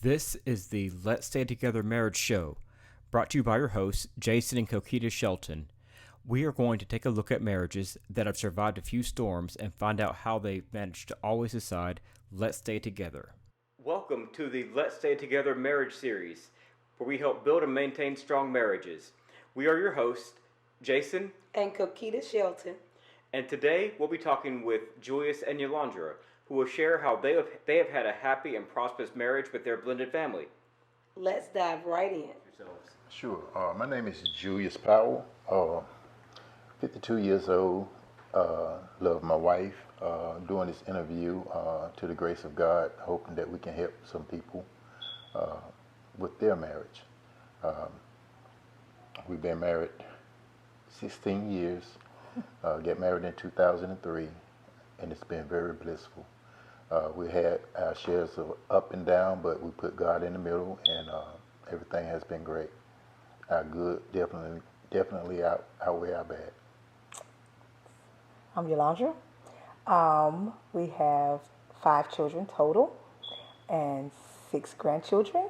This is the Let's Stay Together Marriage Show, brought to you by your hosts, Jason and Coquita Shelton. We are going to take a look at marriages that have survived a few storms and find out how they managed to always decide, let's stay together. Welcome to the Let's Stay Together Marriage Series, where we help build and maintain strong marriages. We are your hosts, Jason and Coquita Shelton. And today we'll be talking with Julius and Yolandra, who will share how they have had a happy and prosperous marriage with their blended family. Let's dive right in. Sure. My name is Julius Powell, 52 years old, love my wife, doing this interview to the grace of God, hoping that we can help some people with their marriage. We've been married 16 years, got married in 2003, and it's been very blissful. We had our shares of up and down, but we put God in the middle, and everything has been great. Our good definitely outweigh our bad. I'm Yolandra. We have 5 children total and 6 grandchildren.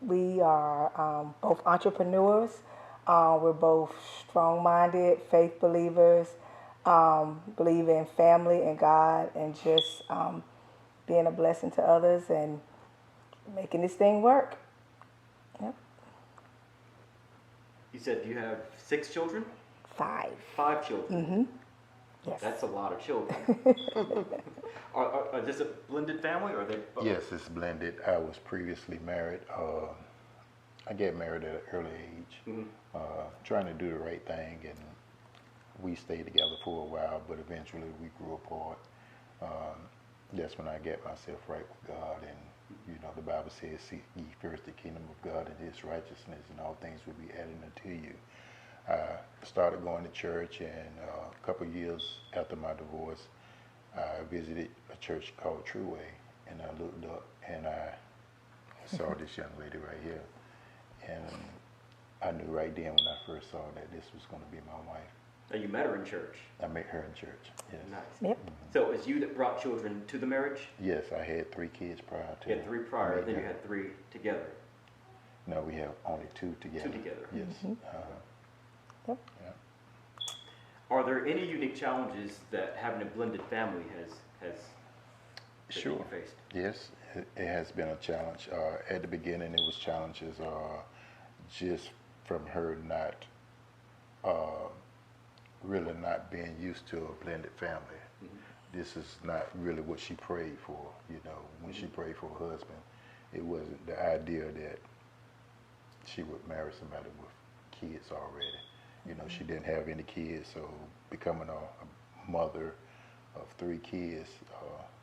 We are both entrepreneurs. We're both strong-minded, faith believers, believe in family and God, and just being a blessing to others and making this thing work. Yep. You said you have 6 children? 5. 5 children? Mm-hmm. Yes. That's a lot of children. Are this a blended family, or are they both? Yes, it's blended. I was previously married. I got married at an early age, trying to do the right thing, and we stayed together for a while, but eventually we grew apart. That's when I got myself right with God, and you know, the Bible says, seek ye first the kingdom of God and his righteousness, and all things will be added unto you. I started going to church, and a couple of years after my divorce, I visited a church called True Way, and I looked up, and I saw this young lady right here, and I knew right then when I first saw that this was going to be my wife. And you met her in church? I met her in church, yes. Nice. Yep. So it was you that brought children to the marriage? Yes, I had 3 kids prior to. You had 3 prior, then you had 3 together? No, we have only 2 together. 2 together? Yes. Mm-hmm. Yep. Yeah. Are there any unique challenges that having a blended family has Sure. you faced? Yes, it has been a challenge. At the beginning, it was challenges just from her not really not being used to a blended family. Mm-hmm. This is not really what she prayed for. You know, when she prayed for her husband, it wasn't the idea that she would marry somebody with kids already. You know, she didn't have any kids, so becoming a mother of 3 kids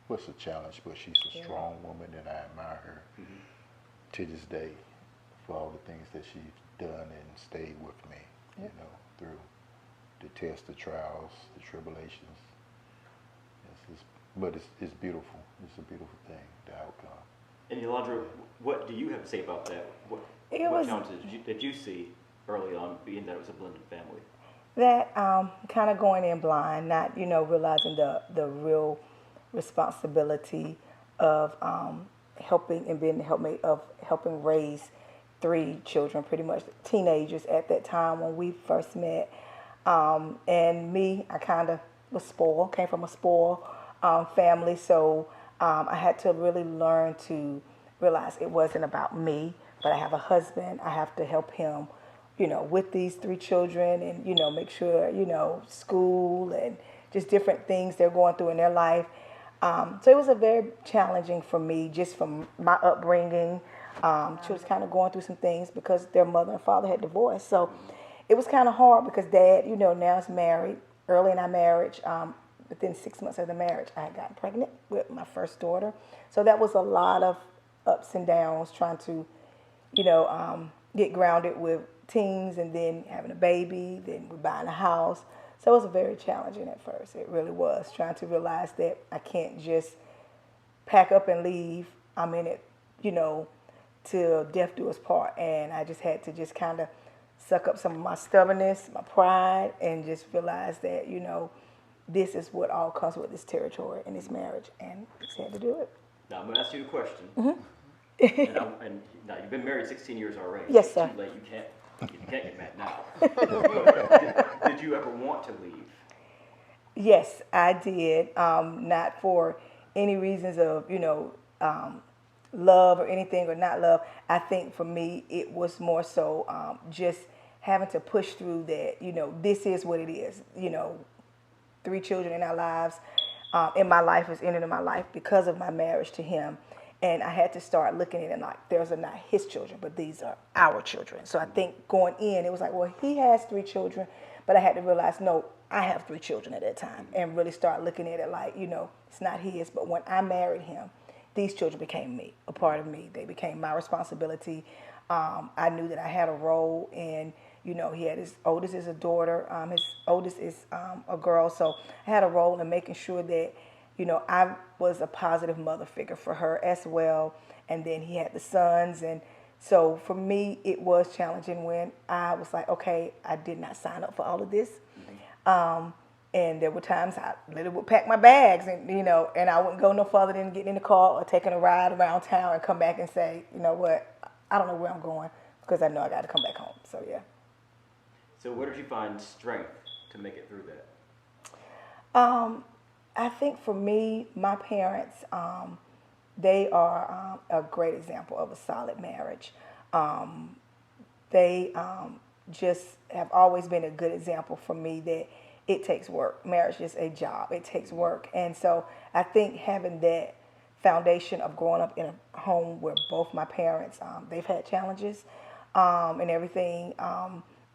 was a challenge, but she's a strong woman, and I admire her to this day for all the things that she's done and stayed with me, you know, through the tests, the trials, the tribulations. But it's beautiful. It's a beautiful thing, the outcome. And Yolandra, what do you have to say about that? What challenges did you see early on, being that it was a blended family? That kind of going in blind, not realizing the real responsibility of helping and being the helpmate of helping raise 3 children, pretty much teenagers at that time when we first met. And me, I kind of was spoiled, came from a spoiled family, so I had to really learn to realize it wasn't about me, but I have a husband. I have to help him, with these 3 children, and make sure school and just different things they're going through in their life. So it was a very challenging for me, just from my upbringing. She was kind of going through some things because their mother and father had divorced, so it was kind of hard because Dad, now is married. Early in our marriage, within 6 months of the marriage, I had gotten pregnant with my first daughter. So that was a lot of ups and downs, trying to, get grounded with teens, and then having a baby, then we're buying a house. So it was very challenging at first. It really was, trying to realize that I can't just pack up and leave. I'm in it, till death do us part. And I just had to just kind of suck up some of my stubbornness, my pride, and just realize that, this is what all comes with this territory and this marriage, and just had to do it. Now I'm going to ask you a question. And now you've been married 16 years already. Yes, It's sir. too late. You can't get mad now. did you ever want to leave? Yes, I did. Not for any reasons of, love or anything or not love. I think for me, it was more so just having to push through that, this is what it is. 3 children in our lives. In my life was ended in my life because of my marriage to him. And I had to start looking at it like those are not his children, but these are our children. So I think going in, it was like, well, he has 3 children, but I had to realize, no, I have 3 children at that time, and really start looking at it like, it's not his. But when I married him, these children became me, a part of me. They became my responsibility. I knew that I had a role in, he had his oldest is a daughter, his oldest is a girl. So I had a role in making sure that, I was a positive mother figure for her as well. And then he had the sons. And so for me, it was challenging when I was like, okay, I did not sign up for all of this. And there were times I literally would pack my bags and, and I wouldn't go no further than getting in the car or taking a ride around town and come back and say, you know what, I don't know where I'm going because I know I got to come back home. So, yeah. So where did you find strength to make it through that? I think for me, my parents, they are a great example of a solid marriage. They just have always been a good example for me that it takes work. Marriage is a job. It takes work. And so I think having that foundation of growing up in a home where both my parents, they've had challenges and everything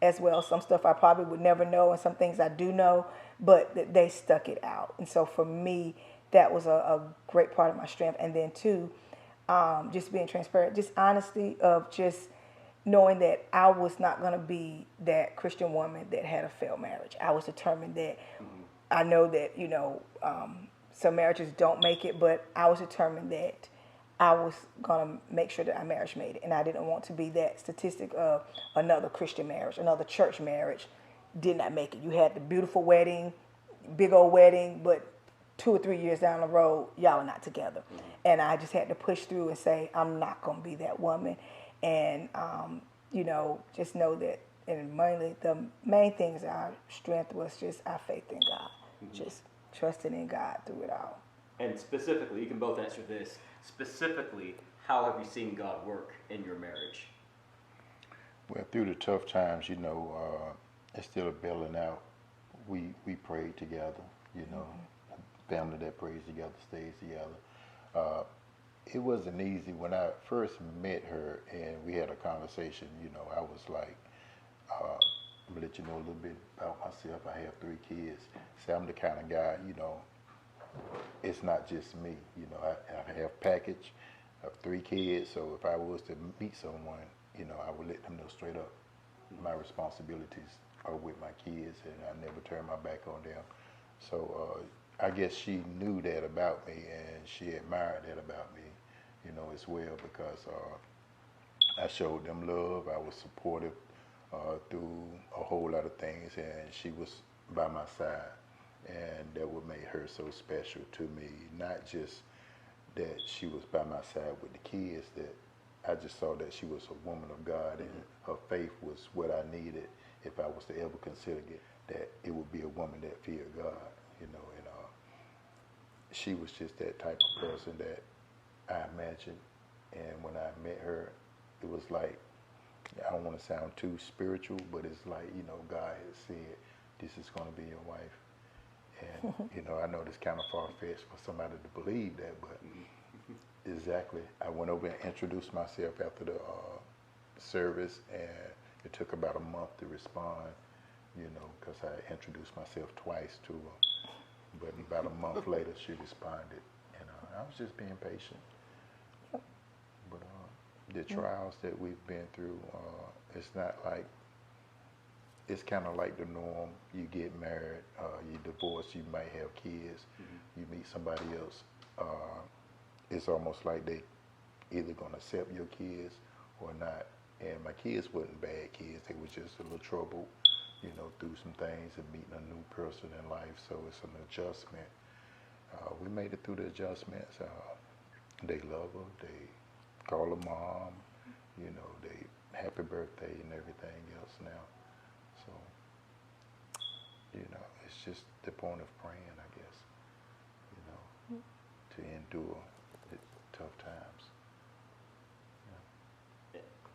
as well. Some stuff I probably would never know and some things I do know, but they stuck it out. And so for me, that was a great part of my strength. And then too, just being transparent, just honesty of just knowing that I was not going to be that Christian woman that had a failed marriage. I was determined that I know that, some marriages don't make it, but I was determined that I was going to make sure that our marriage made it. And I didn't want to be that statistic of another Christian marriage, another church marriage did not make it. You had the beautiful wedding, big old wedding, but 2 or 3 years down the road, y'all are not together. And I just had to push through and say, I'm not going to be that woman. And, just know that, and mainly the main things, our strength was just our faith in God, just trusting in God through it all. And specifically, you can both answer this, specifically, how have you seen God work in your marriage? Well, through the tough times, it's still a bailing out. We prayed together, family that prays together stays together. It wasn't easy. When I first met her and we had a conversation, I was like, I'm gonna let you know a little bit about myself. I have 3 kids. So I'm the kind of guy, it's not just me. I have package. I have 3 kids. So if I was to meet someone, I would let them know straight up. My responsibilities are with my kids, and I never turn my back on them. So I guess she knew that about me, and she admired that about me, as well, because I showed them love. I was supportive through a whole lot of things, and she was by my side, and that what made her so special to me. Not just that she was by my side with the kids, that I just saw that she was a woman of God, and her faith was what I needed if I was to ever consider it, that it would be a woman that feared God, and she was just that type of person that I imagined. And when I met her, it was like, I don't want to sound too spiritual, but it's like, God has said, this is going to be your wife. And, I know this kind of far-fetched for somebody to believe that, but exactly. I went over and introduced myself after the service, and it took about a month to respond, because I introduced myself twice to her. But about a month later, she responded, and I was just being patient. But the trials that we've been through, it's not like, it's kind of like the norm. You get married, you divorce, you might have kids, you meet somebody else. It's almost like they either going to accept your kids or not. And my kids wasn't bad kids. They were just a little troubled, through some things and meeting a new person in life. So it's an adjustment. We made it through the adjustments. They love her. They call her mom. You know, they happy birthday and everything else now. So, you know, it's just the point of praying, I guess, you know, to endure the tough times.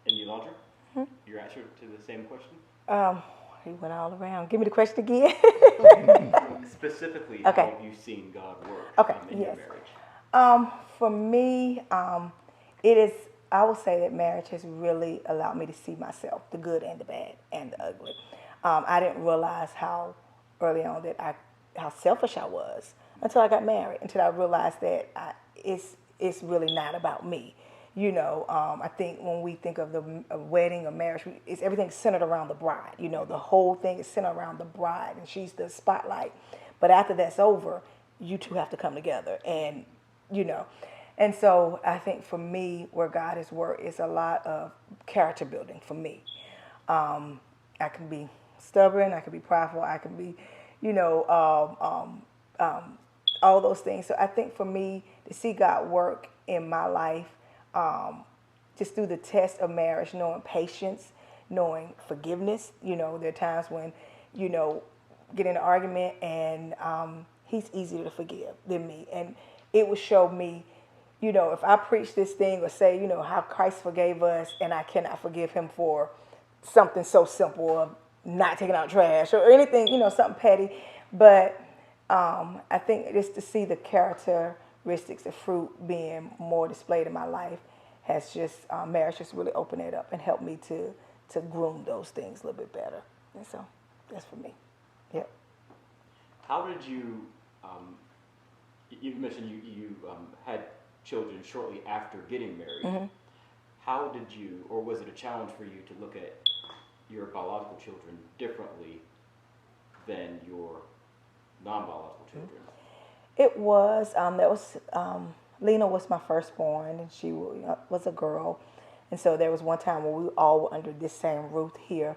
And Yolandra, your answer to the same question? He went all around. Give me the question again. Specifically, Okay. how have you seen God work in your Yes. marriage? For me, it is. I will say that marriage has really allowed me to see myself, the good and the bad and the ugly. I didn't realize how early on how selfish I was until I got married. Until I realized that it's really not about me. You know, I think when we think of a wedding or marriage, it's everything centered around the bride. You know, the whole thing is centered around the bride, and she's the spotlight. But after that's over, you two have to come together, and you know, and so I think for me, where God has worked is a lot of character building for me. I can be stubborn, I can be prideful, I can be, you know, all those things. So I think for me to see God work in my life, just through the test of marriage, knowing patience, knowing forgiveness. You know, there are times when, you know, get in an argument and he's easier to forgive than me. And it would show me, you know, if I preach this thing or say, you know, how Christ forgave us and I cannot forgive him for something so simple of not taking out trash or anything, you know, something petty. But I think just to see the characteristics of fruit being more displayed in my life has just, marriage just really opened it up and helped me to groom those things a little bit better. And so that's for me. Yep. How did you, you mentioned you had children shortly after getting married. Mm-hmm. How did you, or was it a challenge for you to look at your biological children differently than your non-biological children? It was, Lena was my firstborn, and she was a girl. And so there was one time when we all were under this same roof here.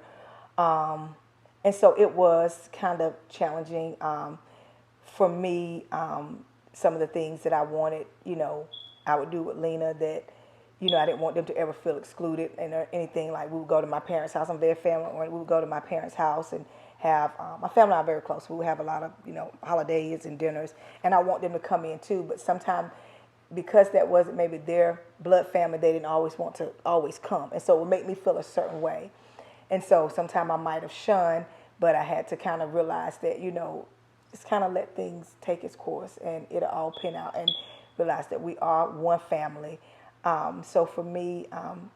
And so it was kind of challenging for me. Some of the things that I wanted, you know, I would do with Lena that, you know, I didn't want them to ever feel excluded and anything. Like we would go to my parents' house. I'm very family oriented. We would go to my parents' house and have, my family and I are very close. We would have a lot of, you know, holidays and dinners. And I want them to come in too. But sometimes because that wasn't maybe their blood family, they didn't always want to always come. And so it would make me feel a certain way. And so sometimes I might have shunned, but I had to kind of realize that, you know, just kind of let things take its course and it'll all pan out and realize that we are one family. So for me,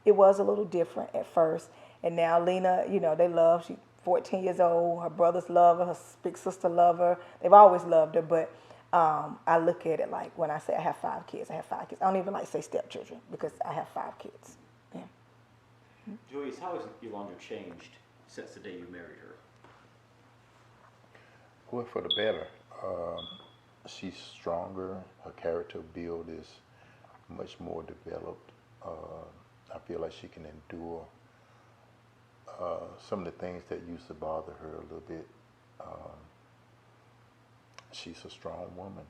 it was a little different at first. And now Lena, you know, they love, she's 14 years old. Her brothers love her. Her big sister love her. They've always loved her. But I look at it like when I say I have 5 kids, I have 5 kids. I don't even like to say stepchildren because I have 5 kids. Yeah. Julius, how has Yolandra changed since the day you married her? Well, for the better. She's stronger. Her character build is much more developed. I feel like she can endure some of the things that used to bother her a little bit. She's a strong woman.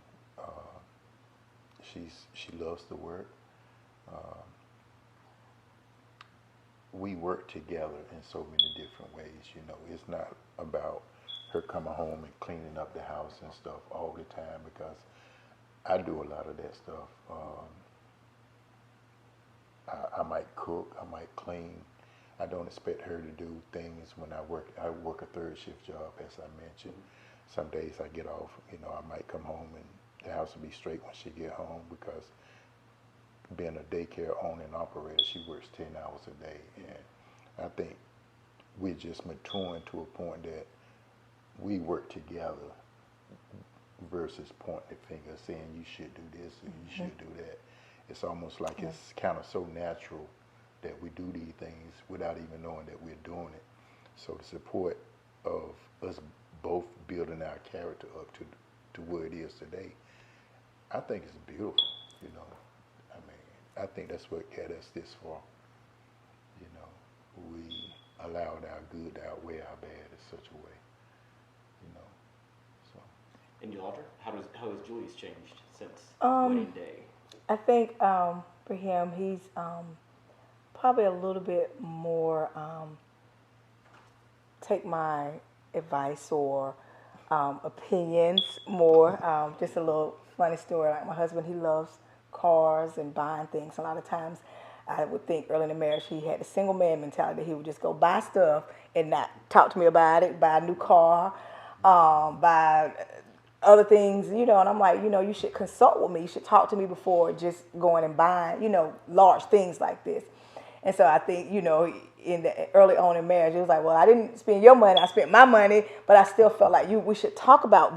She loves to work. We work together in so many different ways. You know, it's not about her coming home and cleaning up the house and stuff all the time because I do a lot of that stuff. I might cook, I might clean. I don't expect her to do things when I work. I work a 3rd shift job, as I mentioned. Some days I get off, you know, I might come home and the house will be straight when she get home because being a daycare owner and operator, she works 10 hours a day. And I think we're just maturing to a point that we work together versus pointing the finger saying you should do this and you should do that. It's almost like it's kind of so natural that we do these things without even knowing that we're doing it. So the support of us both building our character up to where it is today, I think it's beautiful, you know. I mean, I think that's what got us this far. You know, we allowed our good to outweigh our bad in such a way, you know. So. And Yolandra, how has Julius changed since wedding day? I think for him, he's probably a little bit more take my advice or opinions more. Just a little funny story. Like my husband, he loves cars and buying things. A lot of times, I would think early in the marriage he had the single man mentality. He would just go buy stuff and not talk to me about it. Buy a new car, buy other things, and I'm like, you should consult with me. You should talk to me before just going and buying, large things like this. And so I think, in the early on in marriage, it was like, well, I didn't spend your money, I spent my money, but I still felt like we should talk about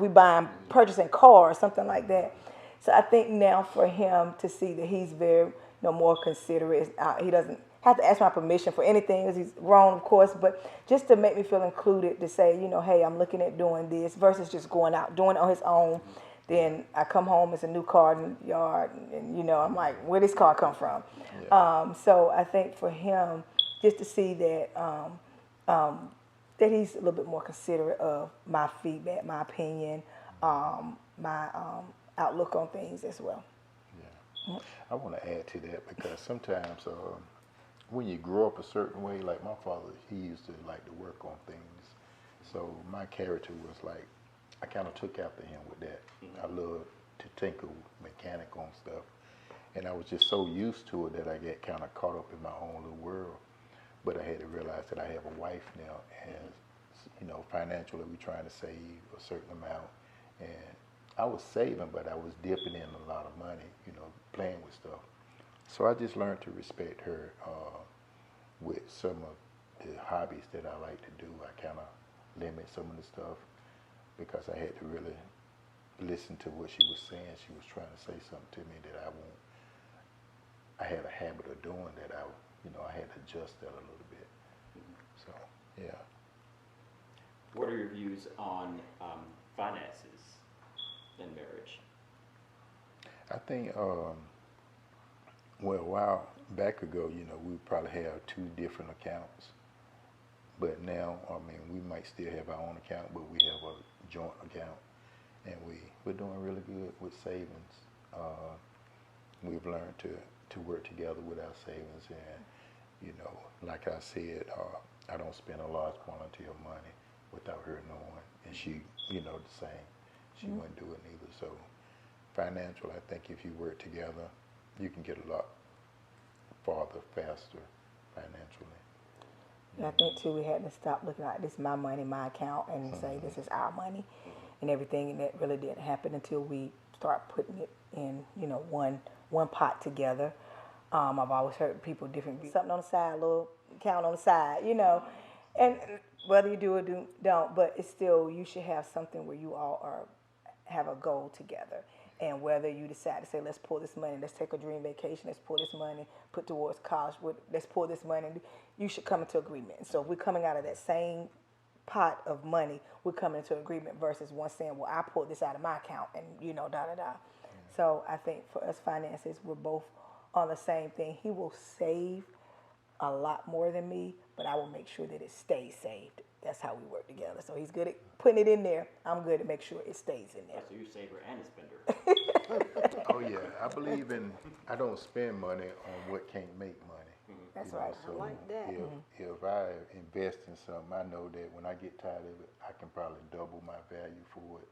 purchasing cars, something like that. So I think now for him to see that he's very, more considerate, he doesn't have to ask my permission for anything, because he's grown, of course, but just to make me feel included, to say, hey, I'm looking at doing this, versus just going out, doing it on his own. Then I come home, it's a new car in the yard, and I'm like, where this car come from? Yeah. So I think for him, just to see that that he's a little bit more considerate of my feedback, my opinion, my outlook on things as well. Yeah. I want to add to that, because sometimes when you grow up a certain way, like my father, he used to like to work on things. So my character was like, I kind of took after him with that. I love to tinker mechanic on stuff. And I was just so used to it that I get kind of caught up in my own little world. But I had to realize that I have a wife now, and financially we're trying to save a certain amount. And I was saving, but I was dipping in a lot of money, playing with stuff. So I just learned to respect her with some of the hobbies that I like to do. I kind of limit some of the stuff, because I had to really listen to what she was saying. She was trying to say something to me that I had a habit of doing that I had to adjust that a little bit. So, yeah. What are your views on finances in marriage? I think, well, a while back ago, we probably have two different accounts. But now, we might still have our own account, but we have a joint account, and we're doing really good with savings. We've learned to work together with our savings, and like I said, I don't spend a large quantity of money without her knowing, and she, the same. She wouldn't do it neither. So, financial, I think if you work together, you can get a lot farther, faster, financially. I think too, we had to stop looking like this is my money, my account, and say this is our money and everything. And that really didn't happen until we start putting it in, one pot together. I've always heard people different views. Something on the side, a little account on the side, and whether you do or don't, but it's still, you should have something where you all have a goal together. And whether you decide to say, let's pull this money, let's take a dream vacation, let's pull this money, put towards college, let's pull this money, you should come into agreement. And so if we're coming out of that same pot of money, we're coming into agreement, versus one saying, well, I pulled this out of my account and, da-da-da. So I think for us finances, we're both on the same thing. He will save a lot more than me, but I will make sure that it stays saved. That's how we work together. So he's good at putting it in there. I'm good at make sure it stays in there. So you're a saver and a spender. Oh yeah, I believe I don't spend money on what can't make money. That's right. So I like that. if I invest in something, I know that when I get tired of it, I can probably double my value for it.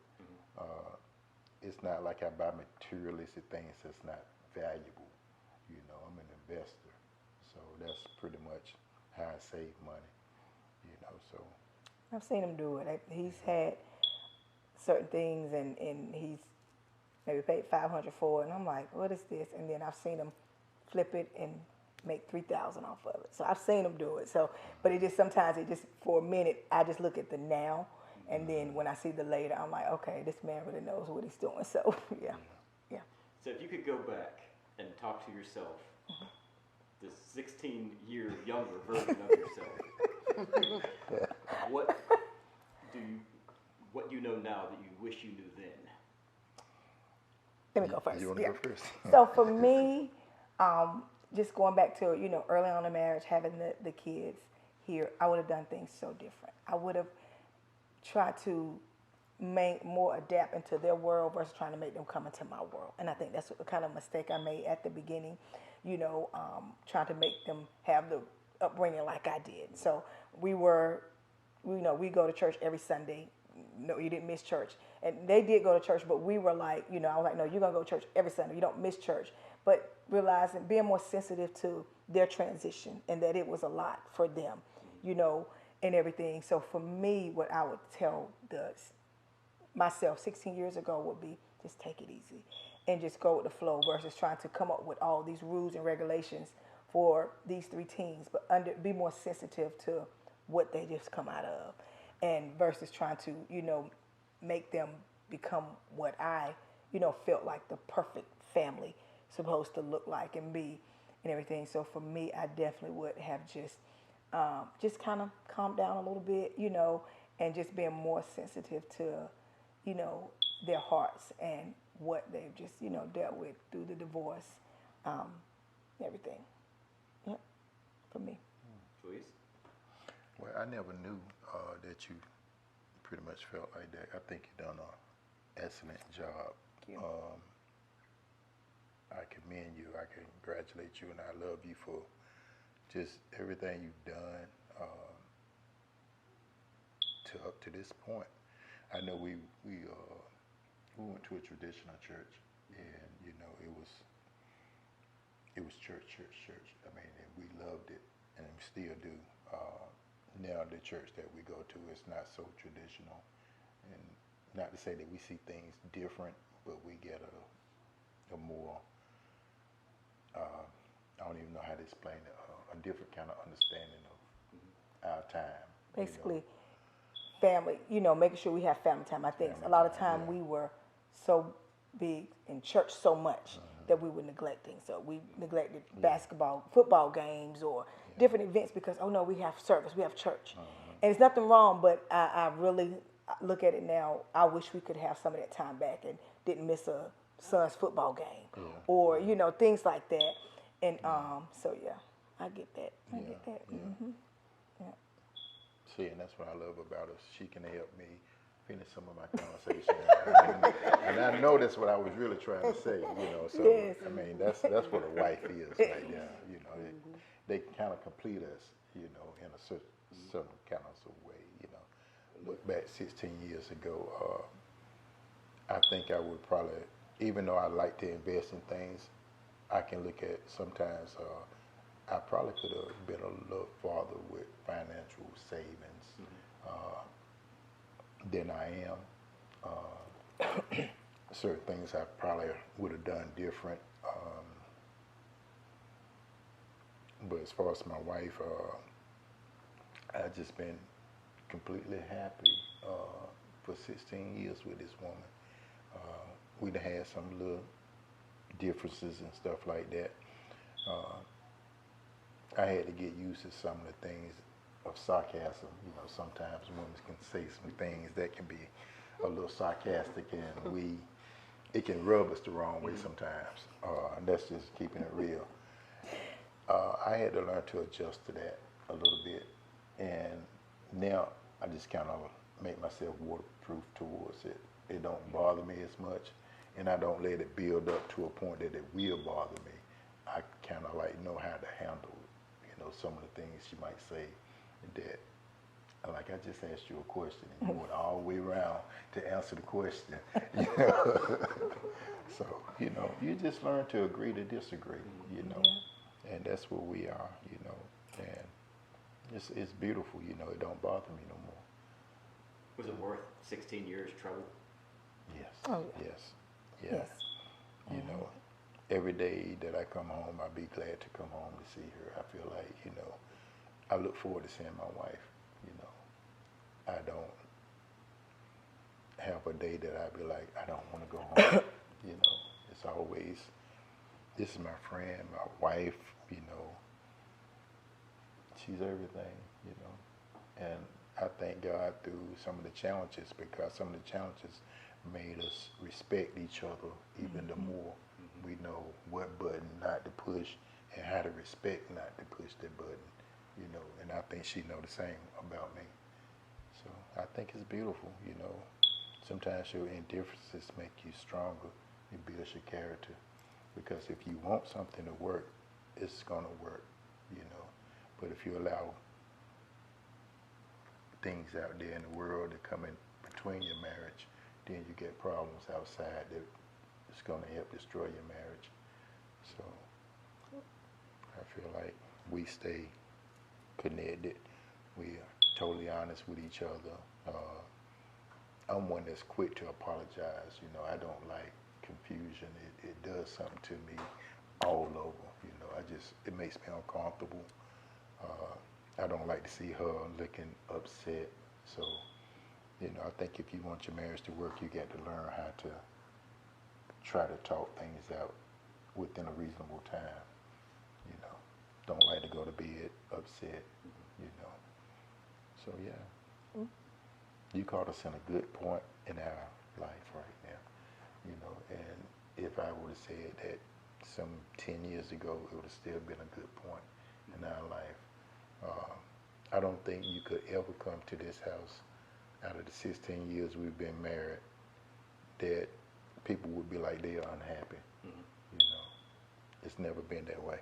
It's not like I buy materialistic things that's not valuable. I'm an investor, so that's pretty much how I save money. So I've seen him do it. He's had certain things, and he's maybe paid $500 for it, and I'm like, what is this? And then I've seen him flip it and make $3,000 off of it. So I've seen him do it. So, but sometimes for a minute, I just look at the now, and then when I see the later, I'm like, okay, this man really knows what he's doing. So yeah. So if you could go back and talk to yourself, the 16-year younger version of yourself, what do you know now that you wish you knew then? Let me go first. You want to go first? So for me, just going back to early on in marriage, having the kids here, I would have done things so different. I would have tried to more adapt into their world versus trying to make them come into my world. And I think that's the kind of mistake I made at the beginning, trying to make them have the upbringing like I did. So we were, we go to church every Sunday. No, you didn't miss church. And they did go to church, but we were like, I was like, no, you're going to go to church every Sunday. You don't miss church. But realizing, being more sensitive to their transition and that it was a lot for them, and everything. So for me, what I would tell myself 16 years ago would be just take it easy and just go with the flow versus trying to come up with all these rules and regulations for these 3 teens, but be more sensitive to what they just come out of, and versus trying to, make them become what I, felt like the perfect family supposed to look like and be and everything. So for me, I definitely would have just kind of calmed down a little bit, and just being more sensitive to, their hearts and what they've just, dealt with through the divorce, everything. Yep, for me. Julius? Well, I never knew that you pretty much felt like that. I think you've done an excellent job. Thank you. I commend you. I congratulate you, and I love you for just everything you've done to up to this point. I know we went to a traditional church, and it was church. I mean, and we loved it, and we still do. Now the church that we go to is not so traditional, and not to say that we see things different, but we get a more I don't even know how to explain it, a different kind of understanding of our time. Basically, family, making sure we have family time. I think Family a lot of time, time yeah. we were so big in church so much that we were neglecting. So we neglected basketball, football games, or different events because, oh no, we have service, we have church. And it's nothing wrong, but I really look at it now. I wish we could have some of that time back and didn't miss a son's football game or, things like that. And so, yeah, I get that. I get that. Yeah. Mm-hmm. Yeah. See, and that's what I love about her. She can help me finish some of my conversation. and I know that's what I was really trying to say, So, Yes. I mean, that's what a wife is right there, They kind of complete us, in a certain kind of way, Look back 16 years ago, I think I would probably, even though I like to invest in things, I can look at sometimes I probably could have been a little farther with financial savings than I am. Certain things I probably would have done different. But as far as my wife, I've just been completely happy for 16 years with this woman. We'd had some little differences and stuff like that. I had to get used to some of the things of sarcasm. Sometimes women can say some things that can be a little sarcastic, and it can rub us the wrong way sometimes. And that's just keeping it real. I had to learn to adjust to that a little bit, and now I just kind of make myself waterproof towards it. It don't bother me as much, and I don't let it build up to a point that it will bother me. I kind of know how to handle, some of the things she might say that, like I just asked you a question and you went all the way around to answer the question. So, you just learn to agree to disagree, and that's what we are, and it's beautiful, it don't bother me no more. Was it worth 16 years trouble? Yes. Oh, Yes. Every day that I come home, I'll be glad to come home to see her. I feel like, I look forward to seeing my wife, I don't have a day that I be like, I don't want to go home, It's always, this is my friend, my wife, she's everything, And I thank God through some of the challenges, because some of the challenges made us respect each other even the more. We know what button not to push and how to respect not to push that button, and I think she know the same about me. So I think it's beautiful, sometimes your indifferences make you stronger. It builds your character. Because if you want something to work, it's going to work, you know. But if you allow things out there in the world that come in between your marriage, then you get problems outside that it's going to help destroy your marriage. So I feel like we stay connected. We are totally honest with each other. I'm one that's quick to apologize. You know, I don't like confusion. It does something to me all over. You know, it makes me uncomfortable. I don't like to see her looking upset. So, you know, I think if you want your marriage to work, you got to learn how to try to talk things out within a reasonable time. You know, don't like to go to bed upset. You know, so yeah, you caught us in a good point in our life right now. You know, and if I would have said that some 10 years ago, it would have still been a good point in our life. I don't think you could ever come to this house out of the 16 years we've been married that people would be like they are unhappy. You know, it's never been that way.